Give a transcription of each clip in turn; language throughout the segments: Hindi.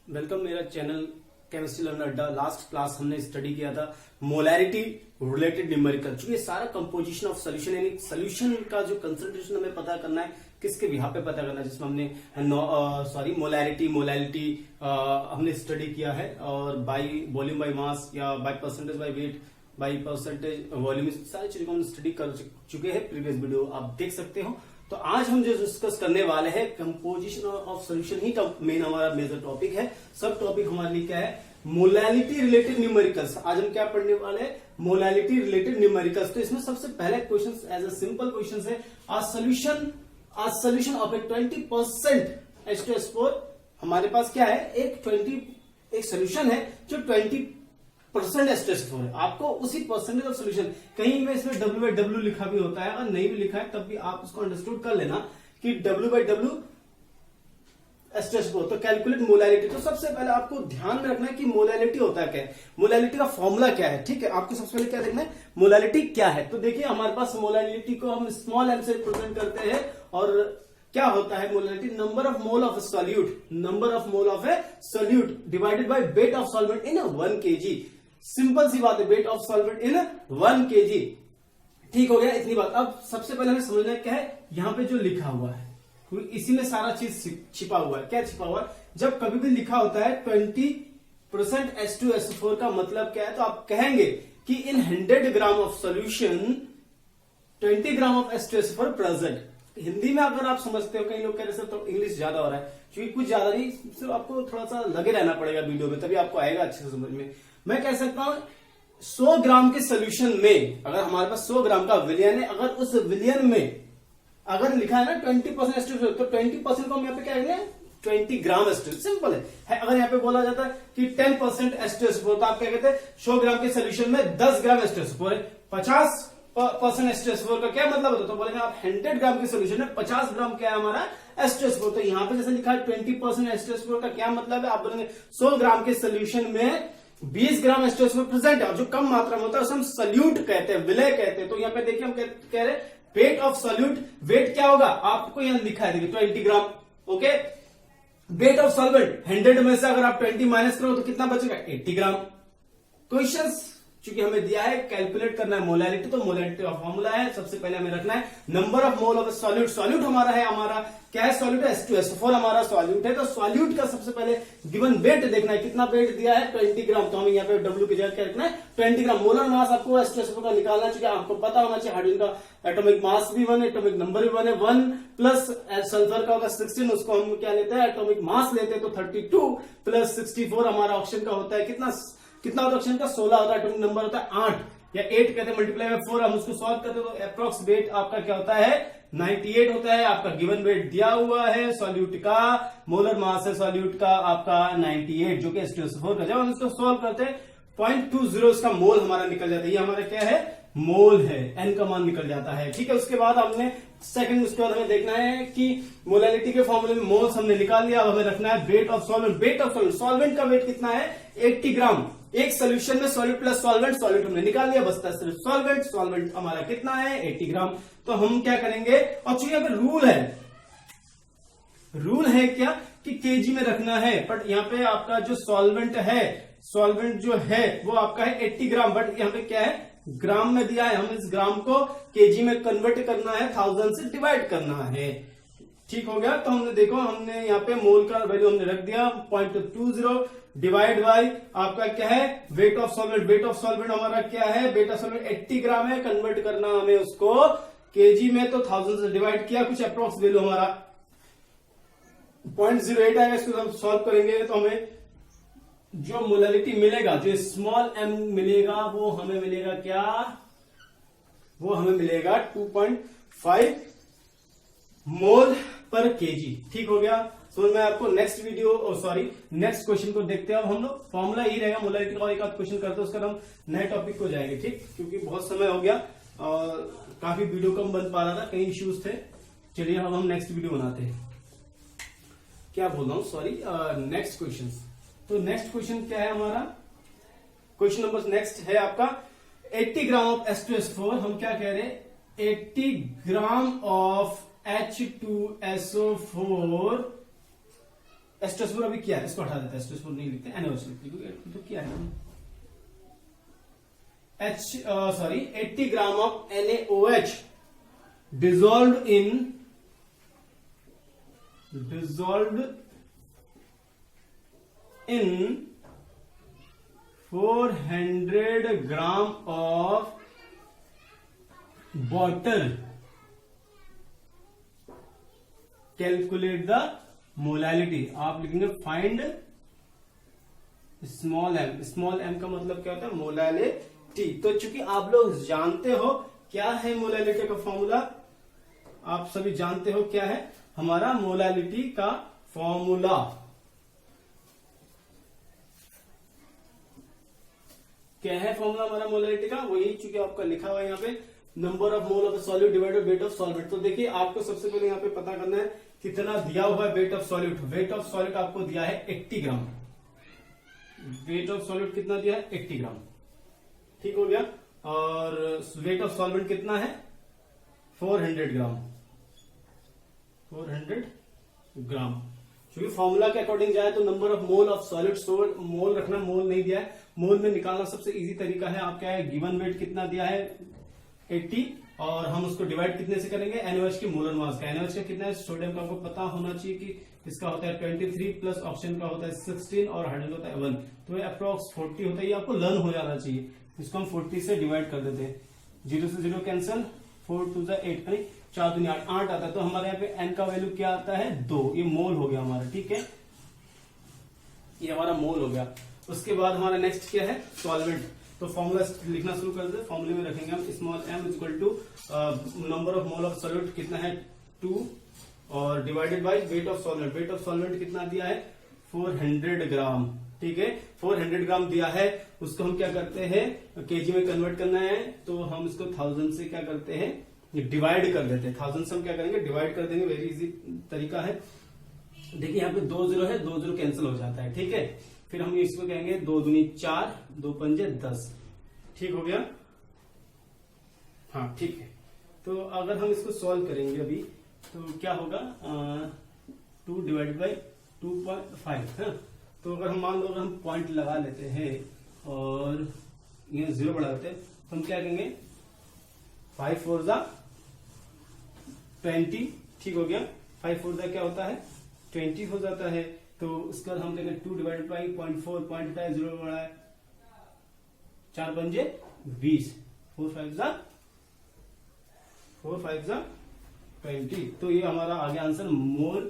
वेलकम मेरा चैनल केमिस्ट्री लर्नर अड्डा। लास्ट क्लास हमने स्टडी किया था मोलैरिटी रिलेटेड न्यूमेरिकल। चूंकि सारा कंपोजिशन ऑफ सोल्यूशन यानी सोल्यूशन का जो कंसंट्रेशन हमें पता करना है किसके बिहाफ पे पता करना है, जिसमें हमने मोलैरिटी हमने स्टडी किया है और बाय वॉल्यूम बाय मास या by percentage by weight by percentage volume, सारी चीजों को हम स्टडी कर चुके हैं। प्रीवियस वीडियो आप देख सकते हो। तो आज हम जो डिस्कस करने वाले हैं कंपोजिशन ऑफ सॉल्यूशन ही मेन हमारा मेजर टॉपिक है। सब टॉपिक हमारे लिए क्या है? Molality related numericals. आज हम क्या पढ़ने वाले हैं? Molality related numericals. तो इसमें सबसे पहले question as a simple question है, a solution of A 20% H2SO4। हमारे पास क्या है? एक सोल्यूशन है जो 20% H2SO4 है। आपको उसी परसेंटेज ऑफ सोल्यूशन, कहीं में इसमें W/W लिखा भी होता है और नहीं भी लिखा है तब भी आप उसको अंडरस्टूड कर लेना कि W/W H2SO4। तो कैलकुलेट मोलैलिटी। तो सबसे पहले आपको ध्यान में रखना है कि मोलैलिटी होता क्या है, मोलैलिटी का फॉर्मूला क्या है। ठीक है, आपको सबसे पहले क्या देखना है, मोलैलिटी क्या है। तो देखिए हमारे पास मोलैलिटी को हम स्मॉल m से रिप्रेजेंट करते हैं और क्या होता है molality? Number of mole of a solute divided by weight of solvent in 1 kg। Simple सी बात है, weight of solvent in 1 kg। ठीक हो गया, इतनी बात। अब सबसे पहले हमें समझना है क्या है यहां पे जो लिखा हुआ है, क्योंकि इसी में सारा चीज छिपा हुआ है। क्या छिपा हुआ है? जब कभी भी लिखा होता है 20% H2SO4 का मतलब क्या है, तो आप कहेंगे कि इन 100 gram of solution 20 gram of H2SO4 present. Hindi में अगर आप समझते हो, कई लोग कह रहे हैं तो इंग्लिश ज्यादा हो रहा है, क्योंकि कुछ ज्यादा नहीं, सिर्फ आपको थोड़ा सा लगे रहना पड़ेगा वीडियो में, तभी आपको आएगा अच्छे से समझ में। मैं कह सकता हूं 100 ग्राम के सोल्यूशन में, अगर हमारे पास 100 ग्राम का विलियन है, अगर उस विलियन में अगर लिखा है ना 20% H2SO4, तो 20% को हम यहाँ पे क्या करेंगे? 20 ग्राम H2SO4। सिंपल है। अगर यहाँ पे बोला जाता है कि 10% H2SO4, तो आप क्या कहते हैं? 100 ग्राम के सोल्यूशन में 10 ग्राम H2SO4 है। 50% H2SO4 का क्या मतलब होता है? तो बोलेंगे आप 100 ग्राम के सोल्यूशन में 50 ग्राम क्या है हमारा? H2SO4। तो यहाँ पे जैसे लिखा है 20% H2SO4 का क्या मतलब है? आप बोलेंगे 100 ग्राम के सोल्यूशन में 20 ग्राम H2SO4 प्रेजेंट है, और जो कम मात्रा में होता है उसे हम सल्यूट कहते हैं, विलय कहते हैं। तो यहाँ पे देखिए हम कह रहे हैं वेट ऑफ सॉल्यूट। वेट क्या होगा? आपको यहां लिखा है, देखिए 20 ग्राम। ओके, वेट ऑफ सॉल्वेंट 100 में से अगर आप 20 माइनस करो तो कितना बचेगा? 80 ग्राम। क्वेश्चंस चूंकि हमें दिया है कैलकुलेट करना है मोलैलिटी, तो मोलैलिटी का फॉर्मूला है, सबसे पहले हमें रखना है number of mole of solute. Solute हमारा क्या है? सॉल्यूट H2SO4 हमारा सॉल्यूट है। तो सॉल्यूट का सबसे पहले गिवन वेट देखना है, कितना वेट दिया है? 20 ग्राम। तो हमें यहाँ पे W की जगह क्या रखना है? 20 ग्राम। मोलर मास आपको H2SO4 का निकालना चाहिए, आपको पता होना चाहिए। हाइड्रोजन का एटॉमिक मास भी 1 है, एटॉमिक नंबर भी 1 है। 1 प्लस सल्फर का होगा 16, उसको हम क्या लेते हैं? एटॉमिक मास लेते हैं। तो 32 प्लस 64 हमारा ऑप्शन का होता है कितना होता है? ऑप्शन का 16 होता है। एटॉमिक नंबर होता है 8 या 8 कहते हैं, मल्टीप्लाई में 4। हम उसको सॉल्व करते हैं तो अप्रोक्स वेट आपका क्या होता है? 98 होता है। आपका गिवन वेट दिया हुआ है सॉल्यूट का, मोलर मास है सॉल्यूट का आपका 98, जो कि H2SO4 का। जब हम इसको सॉल्व करते हैं 0.20 इसका मोल हमारा निकल जाता है। ये हमारा क्या है? मोल है, n का मान निकल जाता है। ठीक है, उसके बाद हमने उसके बाद हमें देखना है कि मोलैलिटी के फॉर्मूले में मोल्स हमने निकाल लिया। अब हमें रखना है वेट ऑफ सॉल्वेंट। सॉल्वेंट का वेट कितना है? 80 ग्राम। एक सोल्यूशन में सॉल्यूट प्लस सॉल्वेंट हमने निकाल लिया, बचता है सिर्फ सॉल्वेंट हमारा कितना है? 80 ग्राम। तो हम क्या करेंगे? और चूंकि अगर रूल है क्या कि केजी में रखना है, बट यहाँ पे आपका जो सॉल्वेंट जो है वो आपका है 80 ग्राम, बट यहाँ पे क्या है? ग्राम में दिया है। हम इस ग्राम को केजी में कन्वर्ट करना है, 1000 से डिवाइड करना है। ठीक हो गया। तो हमने यहाँ पे मोल का वैल्यू हमने रख दिया 0.20 डिवाइड बाय आपका क्या है? वेट ऑफ सॉल्वेंट हमारा क्या है? वेट ऑफ सॉल्वेंट 80 ग्राम है। कन्वर्ट करना हमें उसको केजी में, तो 1000 से डिवाइड किया, कुछ अप्रोक्स वैल्यू हमारा 0.08 आएगा। इसको हम सॉल्व करेंगे तो हमें जो मोलैलिटी मिलेगा, जो स्मॉल m मिलेगा, वो हमें मिलेगा क्या? वो हमें मिलेगा 2.5 मोल पर केजी। ठीक हो गया। तो मैं आपको नेक्स्ट क्वेश्चन को देखते हैं। अब हम लोग फॉर्मूला ही रहेगा मोलैलिटी का, एक आध क्वेश्चन करते हैं, उसका हम नए टॉपिक को जाएंगे। ठीक, क्योंकि बहुत समय हो गया और काफी वीडियो कम बन पा रहा था, कई इश्यूज थे। चलिए अब हम नेक्स्ट वीडियो बनाते हैं। क्या बोल रहा हूं? Next question. तो नेक्स्ट क्वेश्चन क्या है हमारा? क्वेश्चन नंबर नेक्स्ट है आपका 80 ग्राम ऑफ H2SO4। हम क्या कह रहे हैं? 80 ग्राम ऑफ H2SO4 H2SO4 अभी क्या है, इसको हटा देते हैं, H2SO4 नहीं लिखते, NaOH लिखते हैं, क्योंकि तो क्या है 80 gram of NaOH dissolved in 400 gram of water. Calculate the molality. आप लिखेंगे find small M. Small M का मतलब क्या होता है, मोलैलिटी. तो चूंकि आप लोग जानते हो क्या है मोलैलिटी का फॉर्मूला, आप सभी जानते हो क्या है हमारा मोलैलिटी का फॉर्मूला. क्या है फॉर्मूला हमारा मोलैलिटी का, वही चूंकि आपका लिखा हुआ है यहाँ पे, number of mole of solute divided wait of solvent. तो देखिए आपको सबसे पहले यहाँ पे पता करना है कितना दिया हुआ है weight of solute. Weight of solute आपको दिया है 80 ग्राम. वेट ऑफ सॉल्यूट कितना दिया है 80 ग्राम. ठीक हो गया. और वेट ऑफ सॉल्वेंट कितना है 400 ग्राम. 400 ग्राम. क्योंकि फॉर्मूला के अकॉर्डिंग जाए तो number of mole of solid, mole रखना, मोल नहीं दिया है. मोल में निकालना सबसे इजी तरीका है. आप क्या है, गिवन वेट कितना दिया है 80 और हम उसको डिवाइड कितने से करेंगे, NaOH की मोलर मास का. NaOH का कितना है, सोडियम का आपको पता होना चाहिए कि इसका होता है 23 प्लस ऑक्सीजन का होता है 16 और हाइड्रोजन का होता है 1. तो ये अप्रोक्स 40 होता है. ये आपको लर्न हो जाना चाहिए. इसको हम 40 से डिवाइड कर देते हैं. 0 से 0 कैंसल, 4 2 8, 4 2 8 आता है. तो हमारे यहाँ पे एन का वैल्यू क्या आता है 2. ये मोल हो गया हमारा. ठीक है, ये हमारा मोल हो गया. उसके बाद हमारा नेक्स्ट क्या है, सॉल्वेंट. तो फॉर्मूला लिखना शुरू कर दे. फॉर्मूले में रखेंगे हम small m equal to number of mole of solute कितना है 2 और divided by weight of solvent. Weight of solvent कितना दिया है 400 ग्राम. ठीक है, 400 ग्राम दिया है. उसको हम क्या करते हैं, केजी में कन्वर्ट करना है तो हम इसको 1000 से क्या करते हैं, डिवाइड कर देते हैं. 1000 से हम क्या करेंगे, डिवाइड कर देंगे. वेरी इजी तरीका है. देखिए यहाँ पे 2 0 है, 2 0 कैंसिल हो जाता है. ठीक है, फिर हम इसको कहेंगे 2 दूनी 4, 2 पंजे 10. ठीक हो गया. हाँ ठीक है. तो अगर हम इसको सॉल्व करेंगे अभी तो क्या होगा, 2 डिवाइडेड बाई 2.5 है. तो अगर हम मान लो अगर हम पॉइंट लगा लेते हैं और ये 0 बढ़ा देते हैं तो हम क्या कहेंगे 5 4 जा 20. ठीक हो गया. 5 4 जा क्या होता है 20 हो जाता है. तो उसके बाद हम कहेंगे 2 डिवाइडेड बाई 0.4, पॉइंट का 0 बढ़ा है, 4 पंजे 20, 4 5 जा 20. तो ये हमारा आगे आंसर मोल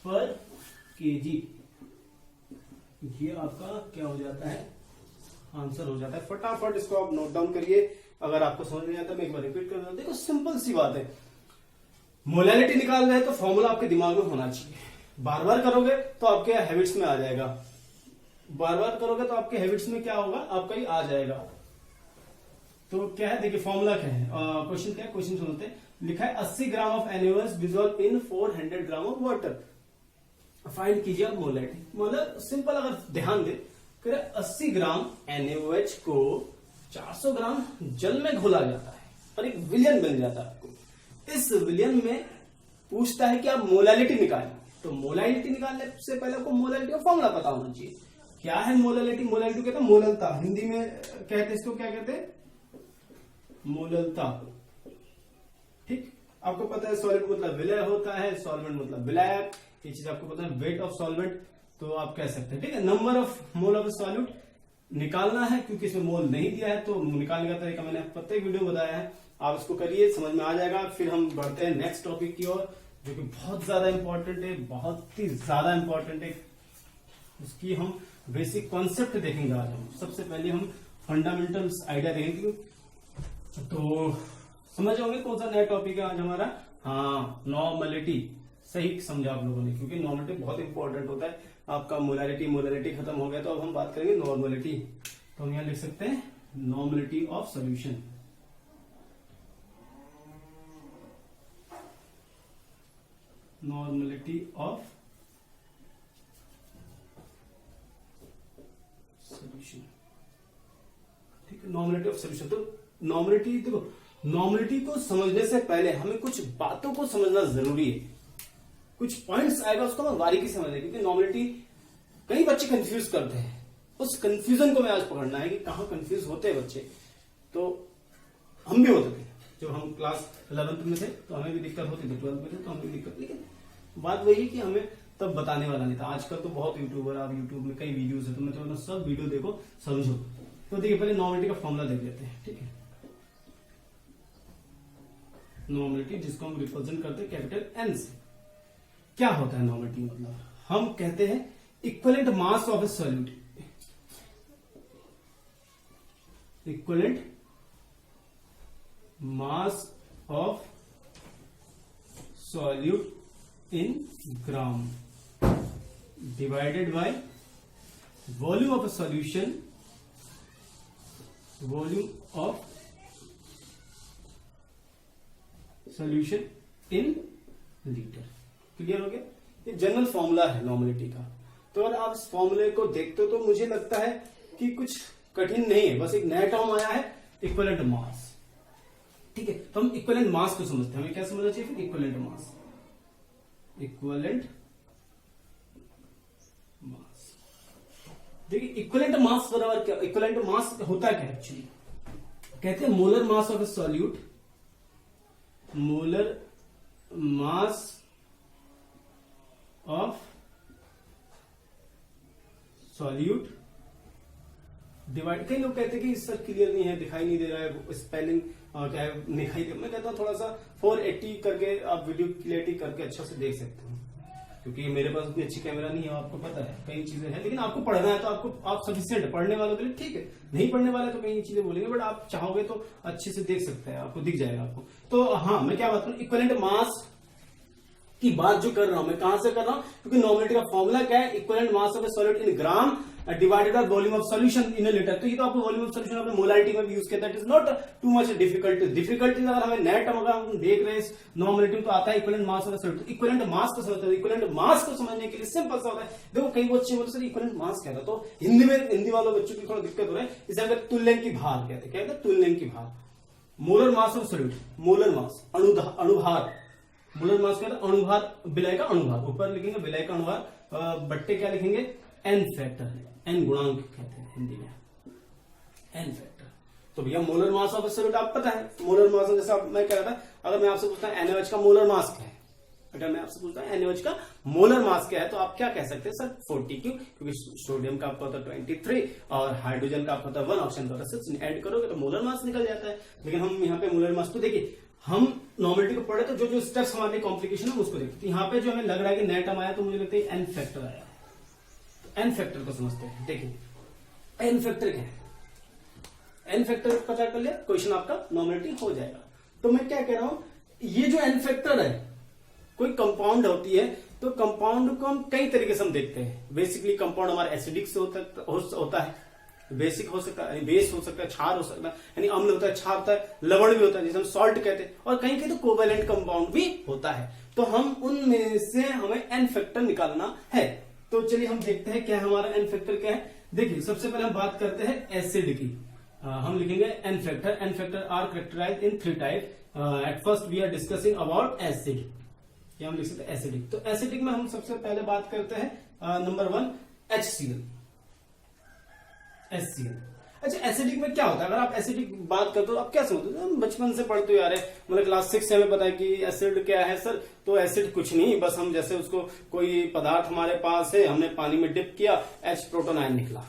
पर केजी. ये आपका क्या हो जाता है, आंसर हो जाता है. फटाफट इसको आप नोट डाउन करिए. अगर आपको समझ नहीं आता मैं एक बार रिपीट कर देता हूं. देखो सिंपल सी बात है, मोलैलिटी निकाल रहे हैं तो फॉर्मूला आपके दिमाग में होना चाहिए. बार बार करोगे तो आपके हैबिट्स में आ जाएगा. बार बार करोगे तो आपके हैबिट्स में क्या होगा, आपका ही आ जाएगा. तो क्या है, देखिए फॉर्मूला क्या है. क्वेश्चन क्या है, क्वेश्चन सुनते हैं. लिखा है 80 gram of NaOH dissolve in 400 gram of water. Find कीजिए आप मोलैलिटी. मतलब सिंपल, अगर ध्यान दे 80 ग्राम NaOH को 400 ग्राम जल में घोला जाता है और एक विलियन बन जाता है. आपको इस विलियन में पूछता है कि आप मोलैलिटी निकालें. तो मोलैलिटी निकालने से पहले आपको मोलैलिटी का फॉर्मूला पता होना चाहिए. क्या है मोलैलिटी, मोलैलिटी कहते हैं मोललता. हिंदी में कहते हैं इसको, क्या कहते हैं, मोललता. ठीक, आपको पता है सॉलिड मतलब विलय होता है, सॉल्वेंट मतलब विलायक. ये चीज आपको पता है. वेट ऑफ सॉल्वेंट तो आप कह सकते हैं. ठीक है, number of mole of solute निकालना है क्योंकि इसमें मोल नहीं दिया है. तो निकालने का तरीका मैंने प्रत्येक वीडियो में बताया है. आप इसको करिए, समझ में आ जाएगा. फिर हम बढ़ते हैं नेक्स्ट टॉपिक की ओर जो कि बहुत ज्यादा इंपॉर्टेंट है, बहुत ही ज्यादा इंपॉर्टेंट है. उसकी हम बेसिक कॉन्सेप्ट देखेंगे आज. हम सबसे पहले हम फंडामेंटल्स आइडिया देखेंगे. तो समझ होंगे कौन सा नया टॉपिक है आज हमारा. हाँ, नॉर्मलिटी. सही समझा आप लोगों ने, क्योंकि नॉर्मलिटी बहुत इंपॉर्टेंट होता है. आपका मोलैलिटी खत्म हो गया तो अब हम बात करेंगे नॉर्मलिटी. तो हम यहां लिख सकते हैं normality of solution. Normality of solution. ठीक है, नॉर्मलिटी ऑफ सॉल्यूशन. तो नॉर्मलिटी, देखो नॉर्मलिटी को समझने से पहले हमें कुछ बातों को समझना जरूरी है. कुछ पॉइंट्स आएगा उसको मैं बारीकी समझ लें, क्योंकि नॉर्मलिटी कई बच्चे कंफ्यूज करते हैं, उस कंफ्यूजन को मैं आज पकड़ना है कि कहाँ कंफ्यूज होते हैं बच्चे। तो हम भी होते थे जब हम क्लास 11th में थे, तो हमें भी दिक्कत होती थी, 12th में थे तो हमें भी दिक्कत, लेकिन बात वही है कि हमें तब बताने वाला नहीं था। आजकल तो बहुत यूट्यूबर, आप यूट्यूब में कई वीडियोस है, तो मैं तो सब वीडियो देखो समझो। तो देखिए पहले नॉर्मलिटी का फॉर्मूला देख लेते हैं, ठीक है। नॉर्मलिटी जिसको हम रिप्रेजेंट करते हैं कैपिटल एन से। क्या होता है नॉर्मलिटी मतलब? हम कहते हैं equivalent mass of a solute, equivalent mass of solute in gram divided by volume of A solution, volume of solution in litre. Clear हो गया? ये जनरल फॉर्मूला है नॉर्मलिटी का। तो अगर आप इस फॉर्मूले को देखते हो तो मुझे लगता है कि कुछ कठिन नहीं है, बस एक नया टर्म आया है इक्विवेलेंट मास, ठीक है। तो हम इक्विवेलेंट मास को समझते हैं। हमें क्या समझना चाहिए फिर? Equivalent mass, equivalent mass. देखिए इक्विवेलेंट मास बराबर क्या? इक्विवेलेंट मास होता है क्या एक्चुअली? कहते हैं molar mass of a solute, molar mass of solute divide. कई लोग कहते हैं कि सर क्लियर नहीं है, दिखाई नहीं दे रहा है, स्पेलिंग क्या है दिखाई दे। मैं कहता हूं थोड़ा सा 480 करके आप वीडियो क्लियरिटी करके अच्छा से देख सकते हो, क्योंकि मेरे पास उतनी अच्छी कैमरा नहीं है, आपको पता है कई चीजें हैं, लेकिन आपको पढ़ना है तो आप सफिशिएंट है। पढ़ने वालों के लिए ठीक है, नहीं पढ़ने वाले तो कई चीजें बोलेंगे, बट आप चाहोगे तो अच्छे से देख सकते हैं, आपको दिख जाएगा आपको। तो हाँ, मैं क्या बात करूं, इक्विवेलेंट मास की बात जो कर रहा हूं मैं कहां से कर रहा हूं? क्योंकि नॉर्मलिटी का फॉर्मूला क्या है? Equivalent mass of a solute in gram divided by volume of solution in litre. तो ये तो आपको वॉल्यूम ऑफ सॉल्यूशन आपने मोलारिटी में भी यूज किया था। It is not too much difficulty अगर हमें नेट अगर हम देख रहे हैं नॉर्मलिटी तो आता है equivalent mass of a solute. Equivalent mass को समझते हैं। इक्विवेलेंट मास को समझने के लिए सिंपल सा होता है, देखो कई बच्चे बोलते सर इक्विवेलेंट मास क्या था, तो हिंदी में हिंदी वालों बच्चों की थोड़ा दिक्कत हो रहा है। इसे अगर तुल्यन की भार कहते हैं, क्या कहते हैं? तुल्यन की भार। Molar mass of solute, molar mass अणुभार, मोलर मास का अणुभार, विलय का अणुभार, ऊपर लिखेंगे विलय का अणुभार, बट्टे क्या लिखेंगे? एन फैक्टर, एन गुणांक कहते हैं हिंदी में, एन फैक्टर। तो भैया मोलर मास ऑफ सॉल्यूट आप पता है, मोलर मास जैसा मैं कह रहा था, अगर मैं आपसे पूछता हूं NaOH का मोलर मास क्या है, अगर मैं आपसे पूछता हूं NaOH का मोलर मास क्या है, तो आप क्या कह सकते हैं? सर 40। क्यों? क्योंकि सोडियम का आपका होता है 23 और हाइड्रोजन का आपका होता है 1, ऑप्शन का होता है 6। ऐड करोगे तो मोलर मास निकल जाता है। लेकिन हम यहाँ पे मोलर मास, तो देखिए हम नॉर्मलिटी को पढ़े तो जो जो स्टेप्स हमारे कॉम्प्लिकेशन है उसको देखते हैं। यहाँ पे जो हमें लग रहा है कि नया टर्म आया, तो मुझे लगता है एन फैक्टर आया। तो एन फैक्टर को समझते हैं। देखिए एन फैक्टर क्या है? एन फैक्टर पता कर लिया, क्वेश्चन आपका नॉर्मलिटी हो जाएगा। तो मैं क्या कह रहा हूं, ये जो एन फैक्टर है, कोई कंपाउंड होती है तो कंपाउंड को हम कई तरीके से हम देखते हैं। बेसिकली कंपाउंड हमारा एसिडिक से होता है, बेसिक हो सकता है, बेस हो सकता है, क्षार हो सकता है, यानी अम्ल होता है, क्षार होता है, लवण भी होता है जिसे हम सॉल्ट कहते हैं, और कहीं कहीं तो कोवेलेंट कंपाउंड भी होता है। तो हम उनमें से हमें एन फैक्टर निकालना है। तो चलिए हम देखते हैं क्या हमारा एन फैक्टर क्या है। देखिए सबसे पहले हम बात करते हैं एसिड की। हम लिखेंगे N factor. N factor are characterized in 3 type. At first we are discussing about acid, या हम लिख सकते हैं एसिडिक। तो एसिडिक में हम सबसे पहले बात करते हैं नंबर 1 HCl, HCl। अच्छा एसिडिक में क्या होता है? अगर आप एसिडिक बात करते हो आप क्या समझते हो? बचपन से पढ़ते हो यार, मतलब क्लास 6 से हमें पता है कि एसिड क्या है सर। तो एसिड कुछ नहीं, बस हम जैसे उसको कोई पदार्थ हमारे पास है, हमने पानी में डिप किया, H प्रोटोन आयन निकला,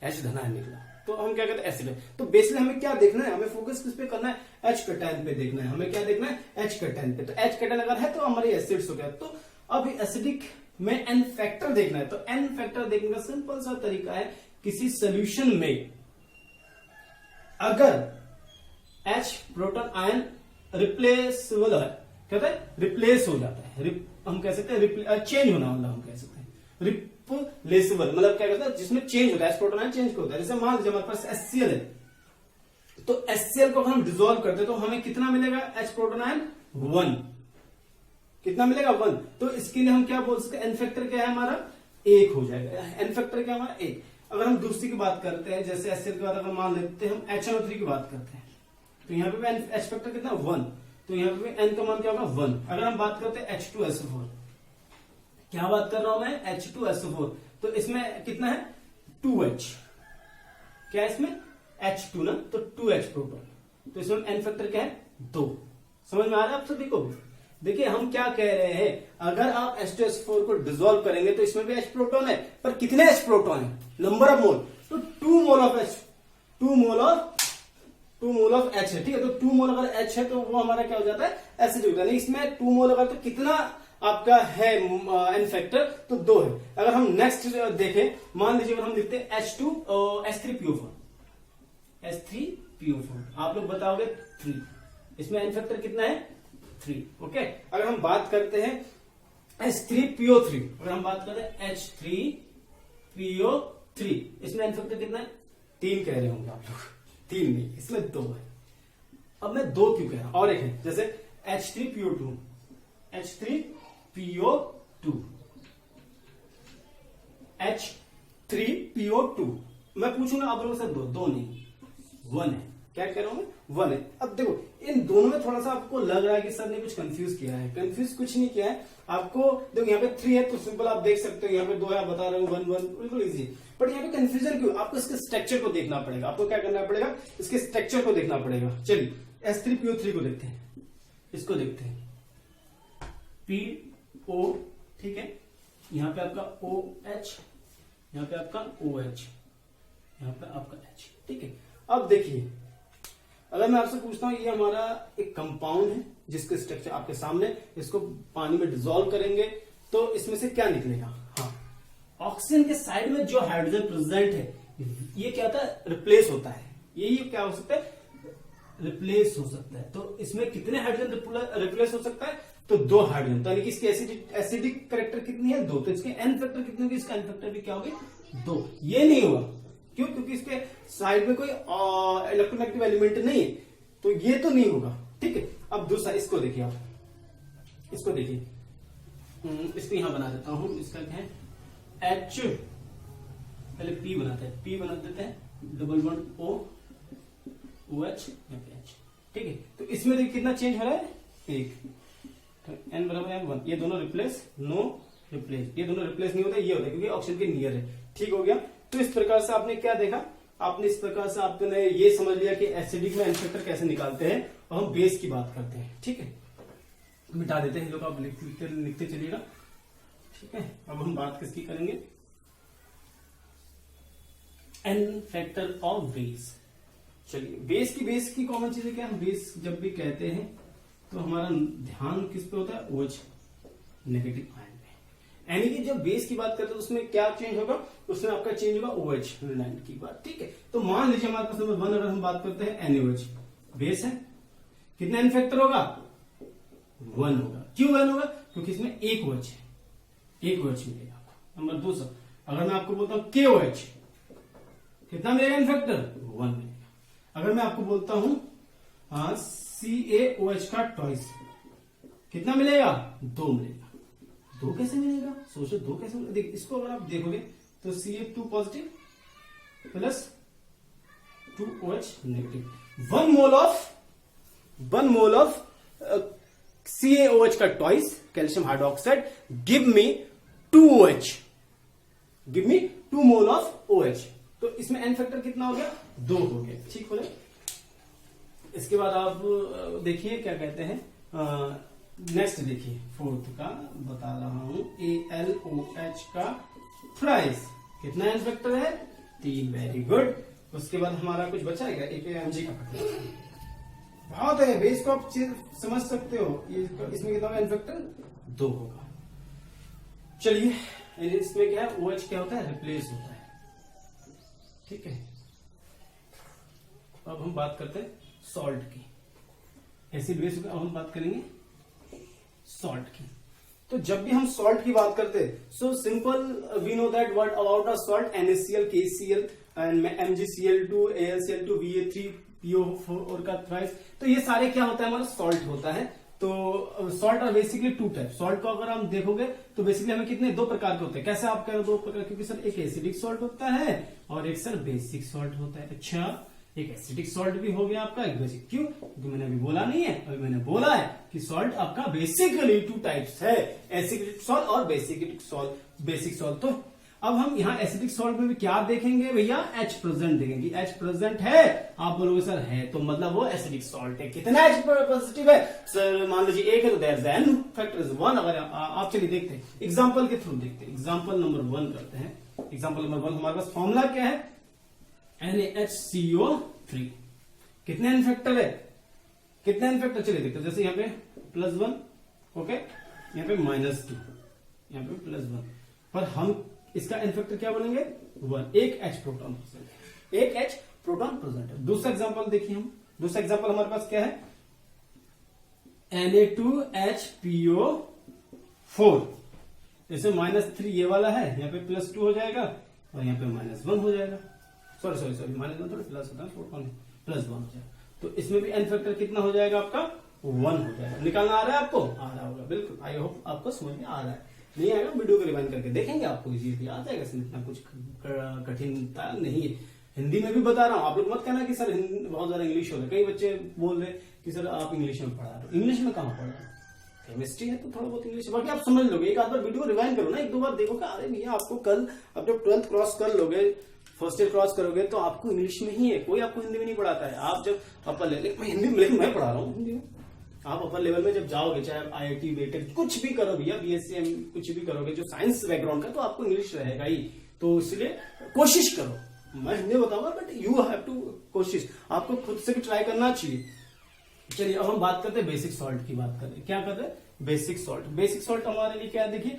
H धन आयन निकला, तो हम क्या कहते हैं? एसिड। तो बेसिकली हमें क्या देखना है? हमें फोकस किस पे करना है? H कैटायन पे देखना है। हमें क्या देखना है? H कैटायन पे। तो H कैटायन अगर है तो हमारे एसिड्स हो गया। तो अब एसिडिक में एन फैक्टर देखना है। तो एन फैक्टर देखने का सिंपल सा तरीका है, किसी सोल्यूशन में अगर H प्रोटॉन आयन रिप्लेसेबल है, कहते हैं रिप्लेस हो जाता है, हम कह सकते हैं चेंज होना, मतलब हम कह सकते हैं रिप्लेसेबल, मतलब क्या कहते हैं जिसमें चेंज होता है, H प्रोटॉन आयन चेंज होता है। जैसे मान लीजिए हमारे पास HCl है, तो HCl को हम डिसॉल्व करते हैं तो हमें कितना मिलेगा? H proton ion 1। कितना मिलेगा? 1। तो इसके लिए हम क्या बोल सकते हैं? एन फैक्टर क्या है हमारा? 1 हो जाएगा। एन फैक्टर क्या हमारा? 1। अगर हम दूसरी की बात करते हैं, जैसे HCl के बाद अगर मान लेते हैं हम HNO3 की बात करते हैं, तो यहाँ पे एच फैक्टर कितना? 1। तो यहाँ पे n का मान क्या होगा 1। अगर हम बात करते हैं H2SO4, क्या बात कर रहा हूं मैं, H2SO4, तो इसमें कितना है 2H, क्या है इसमें H2 ना, तो 2H प्रोटॉन, तो इसमें n फैक्टर क्या है 2। समझ में आ रहा है आप सभी को। देखिए हम क्या कह रहे हैं, अगर आप H2SO4 को डिसॉल्व करेंगे तो इसमें भी H प्रोटॉन है, पर कितने H प्रोटॉन है, नंबर ऑफ मोल, तो 2 mole of H, 2 mole of H है, ठीक है। तो 2 मोल अगर H है तो वो हमारा क्या हो जाता है, एसिडिक होता है। इसमें 2 मोल अगर, तो कितना आपका है n फैक्टर, तो 2 है। अगर हम नेक्स्ट देखें, मान लीजिए अगर हम लिखते हैं H2S3PO4, H3PO4, आप लोग बताओगे 3, इसमें n फैक्टर कितना है 3, ओके। अगर हम बात करते हैं H3PO3, अगर हम बात करते हैं H3PO3, इसमें n फैक्टर कितना है 3 कह रहे होंगे आप लोग, 3 नहीं, इसमें 2 है। अब मैं 2 क्यों कह रहा हूं, और एक है जैसे H3PO2, H3PO2, मैं पूछूंगा आप लोगों से 2 नहीं 1 है, क्या कह रहा हूं मैं 1 है। अब देखो इन दोनों में थोड़ा सा आपको लग रहा है कि सर ने कुछ कंफ्यूज किया है, कंफ्यूज कुछ नहीं किया है आपको। देखो यहाँ पे 3 है तो सिंपल आप देख सकते हो, यहाँ पे 2 है, आप बता रहे हो 1 1, बिल्कुल इजी। बट यहाँ पे कंफ्यूजन क्यों, आपको इसके स्ट्रक्चर को देखना पड़ेगा, आपको क्या करना पड़ेगा, इसके स्ट्रक्चर को देखना पड़ेगा। चलिए H3PO3 को देखते हैं, इसको देखते हैं, PO, ठीक है, यहाँ पे आपका OH, यहाँ पे आपका OH, यहाँ पे आपका H, ठीक है। अब देखिए अगर मैं आपसे पूछता हूं, ये हमारा एक कंपाउंड है जिसके स्ट्रक्चर आपके सामने, इसको पानी में डिसॉल्व करेंगे तो इसमें से क्या निकलेगा, हाँ, ऑक्सीजन के साइड में जो हाइड्रोजन प्रेजेंट है ये क्या होता है, रिप्लेस होता है, ये क्या हो सकता है, रिप्लेस हो सकता है। तो इसमें कितने हाइड्रोजन रिप्लेस हो सकता है, तो 2 हाइड्रोजन, तो यानी कि इसकी एसिडिक कैरेक्टर कितनी है 2, तो इसके n फैक्टर कितनी होगी, इसका n फैक्टर भी क्या होगी 2। ये नहीं हुआ क्यों, क्योंकि इसके साइड में कोई इलेक्ट्रोनेगेटिव एलिमेंट नहीं है, तो ये तो नहीं होगा, ठीक है। अब दूसरा इसको देखिए, आप इसको देखिए, इसको यहां बना देता हूं, इसका क्या है H, पहले P बनाते हैं, P बना देते हैं, double bond O OH, H, ठीक है। तो इसमें देखिए कितना चेंज हो रहा है, 1, तो n बराबर m1, ये दोनों रिप्लेस, नो रिप्लेस, ये दोनों रिप्लेस नहीं होते, ये होता है क्योंकि ऑक्सीजन के नियर है, ठीक हो गया। तो इस प्रकार से आपने क्या देखा, आपने इस प्रकार से आपने ये समझ लिया कि एसिडिक में n फैक्टर कैसे निकालते हैं, और हम बेस की बात करते हैं, ठीक है। मिटा देते हैं, लोग आप लिखते चलिएगा, ठीक है। अब हम बात किसकी करेंगे, n फैक्टर ऑफ बेस। चलिए बेस की कॉमन चीज है क्या, हम बेस जब भी कहते हैं तो हमारा ध्यान किस पे होता है, OH नेगेटिव आयन पे, यानी कि जब बेस की बात करते हैं तो उसमें क्या चेंज होगा, उसमें आपका चेंज होगा OH लाइन की बात, ठीक है। तो मान लीजिए हमारे पास नंबर 1 अगर हम बात करते हैं NaOH, बेस है, कितना n फैक्टर होगा 1 होगा, क्यों 1 होगा, क्योंकि इसमें एक OH है, एक OH मिलेगा आपको। नंबर 2, अगर मैं आपको बोलता हूं KOH, कितना मिलेगा n फैक्टर 1 मिलेगा। अगर मैं आपको बोलता हूं CaOH का ट्वाइस, कितना मिलेगा 2 मिलेगा। 2 कैसे मिलेगा, सोचो 2 कैसे मिलेगा, देखिए इसको अगर आप देखोगे तो Ca2 positive plus 2OH negative, 1 mole of CaOH का twice calcium hydroxide give me 2OH, give me 2 mole of OH। तो इसमें n फैक्टर कितना हो गया 2 हो गया, ठीक हो गया। इसके बाद आप देखिए क्या कहते हैं, नेक्स्ट देखिए 4th का बता रहा हूं, AlOH का थ्राइस, कितना n फैक्टर है 3, वेरी गुड। उसके बाद हमारा कुछ बचा है क्या, AKMG का बहुत है, बेस को आप समझ सकते हो, इसमें कितना n फैक्टर 2 होगा। चलिए इसमें क्या है, OH क्या होता है, रिप्लेस होता है, ठीक है। अब हम बात करते हैं सॉल्ट की, एसिड बेस, अब हम बात करेंगे सॉल्ट की। तो जब भी हम सॉल्ट की बात करते हैं, so simple we know that what about a salt, NaCl, KCl and MgCl2, AlCl2, Va3PO4 और का थ्राइस, तो ये सारे क्या होता है, हमारा सॉल्ट होता है। तो salt are basically 2 type. Salt को अगर हम देखोगे तो बेसिकली हमें कितने 2 प्रकार के होते हैं, कैसे आप कह रहे हो 2 प्रकार, क्योंकि सर एक एसिडिक सॉल्ट होता है और एक सर बेसिक सॉल्ट होता है। अच्छा एक एसिडिक सॉल्ट भी हो गया आपका, एक बेसिक। क्यों? क्योंकि मैंने अभी बोला नहीं है, अभी मैंने बोला है कि सॉल्ट आपका बेसिकली 2 टाइप्स है, एसिडिक सॉल्ट और बेसिक सॉल्ट। तो अब हम यहाँ एसिडिक सॉल्ट में भी क्या देखेंगे भैया? H प्रेजेंट देखेंगे। H प्रेजेंट है, आप बोलोगे सर है, तो मतलब वो एसिडिक सॉल्ट है। कितना H पॉजिटिव है सर? मान लीजिए 1 है तो दैट्स N फैक्टर इज 1। अगर आप चलिए देखते हैं, एग्जांपल के थ्रू देखते हैं। एग्जांपल नंबर 1 करते हैं। एग्जांपल नंबर 1 हमारे पास फॉर्मूला क्या है? NaHCO3। कितने N फैक्टर है? कितने N फैक्टर? चलिए देखते हैं। जैसे यहाँ पे +1, ओके, यहाँ पे -2, यहाँ पे +1, पर हम इसका N फैक्टर क्या बोलेंगे? 1। एक H प्रोटॉन प्रेजेंट है, एक H प्रोटॉन प्रेजेंट है। दूसरा एग्जांपल देखिए हम। दूसरा एग्जांपल हमारे पास क्या है? Na2HPO4। जैसे -3 ये वाला है, यहाँ पे +2 हो जाएगा और यहाँ पे -1 हो जाएगा। सॉरी -1 थोड़ा प्लस होता है, +1 हो जाएगा। तो इसमें भी N फैक्टर कितना हो जाएगा आपका? 1 हो जाएगा। निकालना आ रहा है आपको? आ रहा होगा, बिल्कुल। आई होप आपको समझ में आ रहा है। नहीं आएगा वीडियो को रिवाइंड करके देखेंगे, आपको इजीली आ जाएगा। इसमें इतना कुछ कठिनता नहीं है। हिंदी में भी बता रहा हूँ, आप लोग मत कहना कि सर बहुत ज्यादा इंग्लिश हो रहा है। कई बच्चे बोल रहे कि सर आप इंग्लिश में पढ़ा रहे हो। इंग्लिश में कहाँ पढ़ रहे हो? केमिस्ट्री है तो थोड़ा बहुत इंग्लिश, बाकी आप समझ लोगे। एक आध बार वीडियो को रिवाइंड करो ना, 1-2 बार देखो कि अरे भैया आपको कल अब जब 12th क्रॉस कर लोगे, फर्स्ट ईयर क्रॉस करोगे तो आपको इंग्लिश में ही है, कोई आपको हिंदी में नहीं पढ़ाता है। आप जब अपर लेवल में हिंदी में, मैं पढ़ा रहा हूँ हिंदी में, आप अपर लेवल में जब जाओगे, चाहे IIT BTech कुछ भी करो भैया, BSc कुछ भी करोगे जो साइंस बैकग्राउंड का, तो आपको इंग्लिश रहेगा ही। तो इसलिए कोशिश करो। मैं हिंदी बताऊंगा बट यू हैव टू कोशिश, आपको खुद से भी ट्राई करना चाहिए। चलिए अब हम बात करते हैं बेसिक सॉल्ट की बात करते हैं। क्या करते हैं? Basic salt. बेसिक सॉल्ट हमारे लिए क्या है? देखिए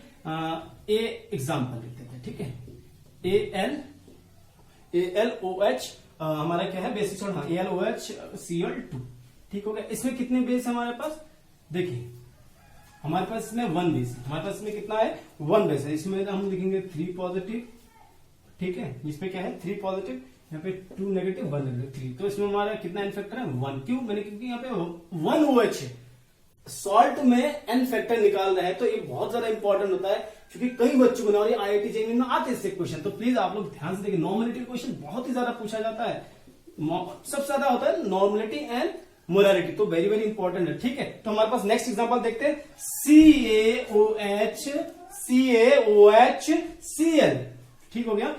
ए एग्जाम्पल लिखते थे, ठीक है? ALOH हमारा क्या है? Basic salt. हाँ, ALOHCl2, ठीक हो गया। इसमें कितने बेस है हमारे पास? देखिए हमारे पास इसमें 1 बेस है। हमारे पास इसमें कितना है? 1 बेस है। इसमें हम लिखेंगे 3 पॉजिटिव, ठीक है? इसमें क्या है? 3 पॉजिटिव, यहाँ पे 2 नेगेटिव, 1 नेगेटिव, 3। तो इसमें हमारा कितना N फैक्टर है? 1। क्यों? मैंने क्योंकि यहाँ पे 1 OH है, सॉल्ट में N फैक्टर निकाल रहे हैं, तो ये बहुत ज्यादा इंपॉर्टेंट होता है। क्योंकि कई बच्चों को ना, और ये IIT JEE में आते हैं इससे क्वेश्चन, तो प्लीज आप लोग ध्यान से देखिए। नॉर्मलिटी क्वेश्चन बहुत ही ज्यादा पूछा जाता है, सबसे ज्यादा होता है नॉर्मलिटी एंड मोलारिटी, तो वेरी वेरी इंपॉर्टेंट है, ठीक है? तो हमारे पास नेक्स्ट एग्जांपल देखते हैं, CaOHCl, ठीक हो गया।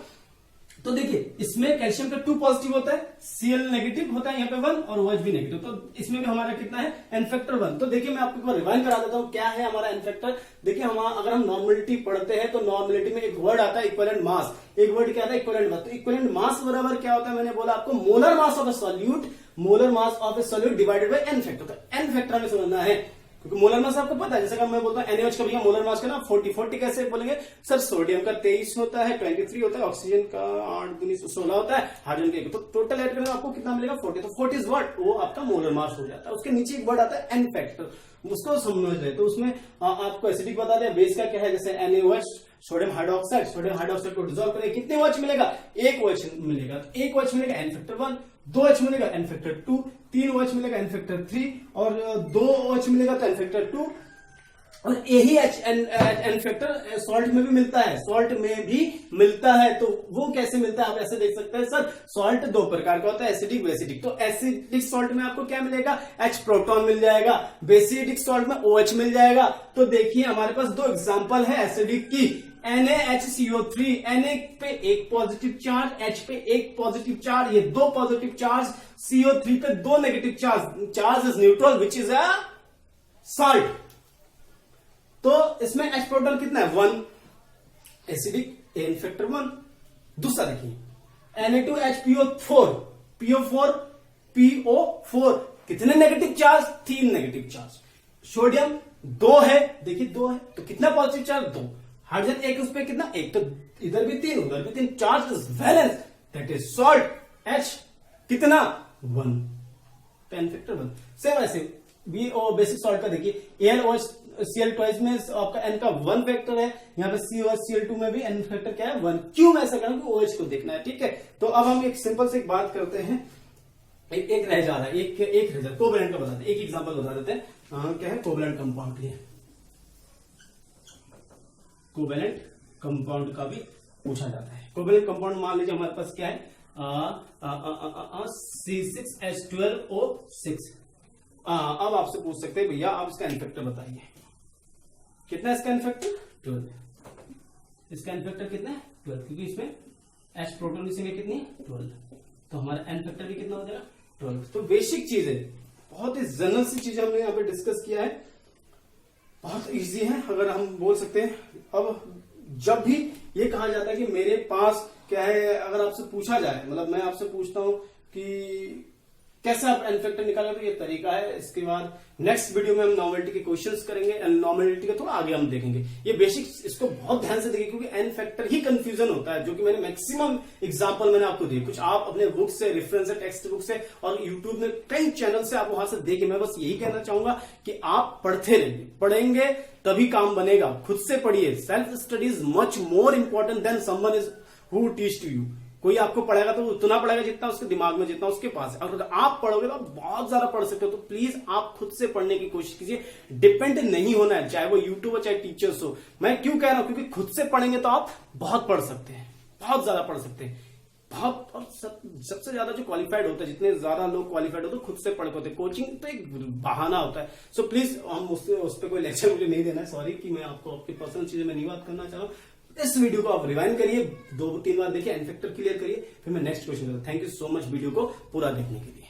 तो देखिए इसमें कैल्शियम का 2 पॉजिटिव होता है, Cl नेगेटिव होता है यहाँ पे 1 और OH भी नेगेटिव, तो इसमें भी हमारा कितना है? N factor 1। तो देखिए मैं आपको एक बार रिवाइंड करा देता हूँ क्या है हमारा N फैक्टर। देखिए हम अगर हम नॉर्मलिटी पढ़ते हैं तो नॉर्मलिटी में एक वर्ड आता है इक्विवेलेंट मास। एक वर्ड क्या आता है? Equivalent mass. तो इक्विवेलेंट मास बराबर क्या होता है? मैंने बोला आपको molar mass of a solute, molar mass of a solute divided bye N factor. तो N फैक्टर हमें समझना है, क्योंकि मोलर मास आपको पता है। जैसे मैं बोलता हूँ NaOH का भैया मोलर मास का ना 40 कैसे बोलेंगे सर? सोडियम का 23 होता है, 23 होता है, ऑक्सीजन का 8 × 16 होता है, हाइड्रोजन का 1, तो टोटल ऐड करने आपको कितना मिलेगा? 40। तो 40 इज व्हाट? वो आपका मोलर मास हो जाता है। उसके नीचे एक वर्ड आता है N फैक्टर, उसको समझ रहे। तो उसमें आपको एसिडिक बता दिया, बेस का क्या है? जैसे NaOH, सोडियम हाइड्रोक्साइड को डिसॉल्व करें, कितने OH मिलेगा? 1 OH मिलेगा। तो 1 OH मिलेगा N फैक्टर 1, 2 OH मिलेगा N फैक्टर 2, 3 OH मिलेगा N फैक्टर 3 और 2 OH मिलेगा तो N फैक्टर 2। और यही N फैक्टर सॉल्ट में भी मिलता है, सॉल्ट में भी मिलता है। तो वो कैसे मिलता है? आप ऐसे देख सकते हैं सर, सॉल्ट 2 प्रकार का होता है, एसिडिक बेसिडिक। तो एसिडिक सॉल्ट में आपको क्या मिलेगा? H प्रोटॉन मिल जाएगा, बेसिडिक सॉल्ट में OH मिल जाएगा। तो देखिए हमारे पास 2 एग्जांपल है एसिडिक की, NaHCO3, Na पे 1 पॉजिटिव चार्ज, H पे 1 पॉजिटिव चार्ज, ये 2 पॉजिटिव चार्ज, CO3 पे 2 negative charge. Charge is neutral which is a salt. तो इसमें H प्रोटॉन कितना है? 1, एसिडिक N फैक्टर 1। दूसरा देखिए Na2HPO4, PO4 कितने negative charge? 3 negative charge. Sodium 2 है, देखिए 2 है तो कितना पॉजिटिव चार्ज? 2। हाइड्रोजन 1, उस पर कितना? 1, तो इधर भी 3 उधर भी 3, charge is balance, that is salt. H कितना? 1, N फैक्टर 1। सेम ऐसे बेसिक सॉल्ट का देखिए ALOHCl2 में आपका N का 1 फैक्टर है, यहाँ पे COHCl2 में भी N फैक्टर क्या है? 1। क्यों मैं ऐसा कर रहा हूं? OH को देखना है, ठीक है? तो अब हम एक सिंपल से एक बात करते हैं, एक रह जा रहा है, एक रह जाता है, कोवैलेंट का बता देते हैं, एक एग्जांपल बता देते हैं। क्या है? कोवैलेंट कंपाउंड के लिए, कोवैलेंट कंपाउंड का भी पूछा जाता है। कोवैलेंट कंपाउंड मान लीजिए हमारे पास क्या है? C6H12O6। अब आपसे पूछ सकते हैं भैया आप इसका एन फैक्टर बताइए, कितना है इसका एन फैक्टर? 12। इसका एन फैक्टर कितना है? 12, क्योंकि इसमें H प्रोटॉन की संख्या कितनी है? 12, तो हमारा एन फैक्टर भी कितना हो जाएगा? 12। तो बेसिक चीज है, बहुत ही जनरल सी चीजें हमने यहाँ पे डिस्कस किया है, बहुत इजी है अगर हम बोल सकते हैं। अब जब भी ये कहा जाता है कि मेरे पास क्या है, अगर आपसे पूछा जाए, मतलब मैं आपसे पूछता हूं कि कैसे आप एन फैक्टर निकालोगे, तो ये तरीका है। इसके बाद नेक्स्ट वीडियो में हम नॉर्मेलिटी के क्वेश्चंस करेंगे, एंड नॉर्मेलिटी का थोड़ा आगे हम देखेंगे। ये बेसिक, इसको बहुत ध्यान से देखिए, क्योंकि एन फैक्टर ही कंफ्यूजन होता है, जो कि मैंने मैक्सिमम एग्जांपल मैंने आपको दिए। कुछ आप अपने बुक से, रेफरेंस से, टेक्स्ट बुक से और यूट्यूब में कई चैनल से आप वहां से देखिए। मैं बस यही कहना चाहूंगा कि आप पढ़ते रहिए, पढ़ेंगे तभी काम बनेगा। खुद से पढ़िए। Self study is much more important than someone is who teach to you. कोई आपको पढ़ेगा तो उतना पढ़ेगा जितना उसके दिमाग में, जितना उसके पास है। अगर आप पढ़ोगे तो आप बहुत ज्यादा पढ़ सकते हो। तो प्लीज आप खुद से पढ़ने की कोशिश कीजिए, डिपेंड नहीं होना है, चाहे वो यूट्यूब हो चाहे टीचर्स हो। मैं क्यों कह रहा हूं, क्योंकि खुद से पढ़ेंगे तो आप बहुत पढ़ सकते हैं, बहुत ज्यादा पढ़ सकते हैं, बहुत। और सबसे ज्यादा जो क्वालिफाइड होता है, जितने ज्यादा लोग क्वालिफाइड होते हैं खुद से पढ़ पाते हैं। कोचिंग तो एक बहाना होता है। सो प्लीज हम उस पर कोई लेक्चर मुझे नहीं देना है। सॉरी कि मैं आपको आपकी पर्सनल चीजें में नहीं बात करना चाह रहा हूं। इस वीडियो को आप रिवाइंड करिए, 2-3 बार देखिए, एन फैक्टर क्लियर करिए, फिर मैं नेक्स्ट क्वेश्चन करूंगा। Thank you so much video को पूरा देखने के लिए।